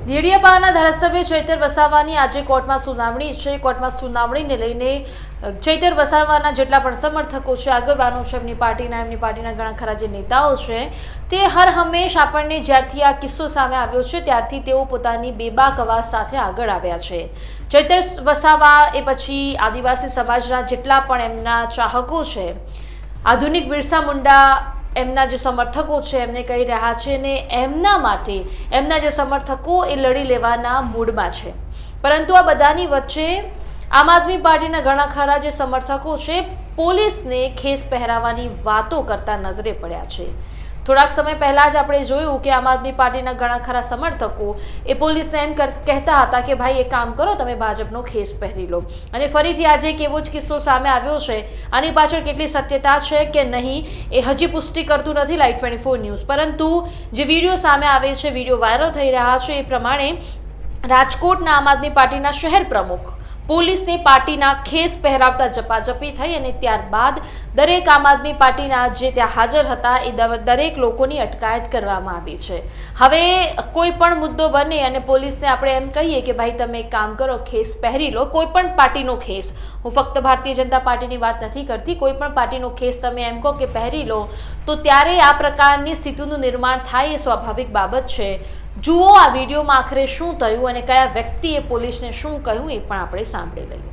દેડિયાપાડાના ધારાસભ્ય ચૈતર વસાવાની આજે કોર્ટમાં સુનાવણી છે। કોર્ટમાં સુનાવણીને લઈને ચૈતર વસાવાના જેટલા પણ સમર્થકો છે, આગેવાનો છે, એમની પાર્ટીના ઘણા ખરા જે નેતાઓ છે, તે હર હંમેશ આપણને જ્યારથી આ કિસ્સો સામે આવ્યો છે ત્યારથી તેઓ પોતાની બેબાક અવાજ સાથે આગળ આવ્યા છે। ચૈતર વસાવા એ પછી આદિવાસી સમાજના જેટલા પણ એમના ચાહકો છે, આધુનિક બિરસા મુંડા એમના જે સમર્થકો છે એમને કહી રહ્યા છે ને એમના માટે એમના જે સમર્થકો એ લડી લેવાના મૂડમાં છે। પરંતુ આ બધાની વચ્ચે આમ આદમી પાર્ટીના ઘણા ખરા જે સમર્થકો છે પોલીસને ખેસ પહેરાવવાની વાતો કરતા નજરે પડ્યા છે। થોડાક સમય પહેલા જ આપણે જોયું કે આમ આદમી પાર્ટીના ઘણા ખરા સમર્થકો એ પોલીસને એમ કહેતા હતા કે ભાઈ એક કામ કરો, તમે ભાજપનો ખેસ પહેરી લો, અને ફરીથી આજે એક એવો જ કિસ્સો સામે આવ્યો છે। આની પાછળ કેટલી સત્યતા છે કે નહીં એ હજી પુષ્ટિ કરતું નથી લાઈવ 24 ન્યૂઝ, પરંતુ જે વિડીયો સામે આવે છે, વિડીયો વાયરલ થઈ રહ્યા છે એ પ્રમાણે રાજકોટના આમ આદમી પાર્ટીના શહેર પ્રમુખ પોલીસને પાર્ટીના ખેસ પહેરાવતા ઝપાઝપી થઈ અને ત્યારબાદ દરેક આમ આદમી પાર્ટીના જે ત્યાં હાજર હતા એ દરેક લોકોની અટકાયત કરવામાં આવી છે। હવે કોઈ પણ મુદ્દો બને અને પોલીસને આપણે એમ કહીએ કે ભાઈ તમે એક કામ કરો, ખેસ પહેરી લો, કોઈ પણ પાર્ટીનો ખેસ, હું ફક્ત ભારતીય જનતા પાર્ટીની વાત નથી કરતી, કોઈ પણ પાર્ટીનો ખેસ તમે એમ કહો કે પહેરી લો, તો ત્યારે આ પ્રકારની સ્થિતિનું નિર્માણ થાય એ સ્વાભાવિક બાબત છે। જુઓ આ વિડીયોમાં આખરે શું થયું અને કયા વ્યક્તિએ પોલીસને શું કહ્યું એ પણ આપણે સાંભળી લઈએ।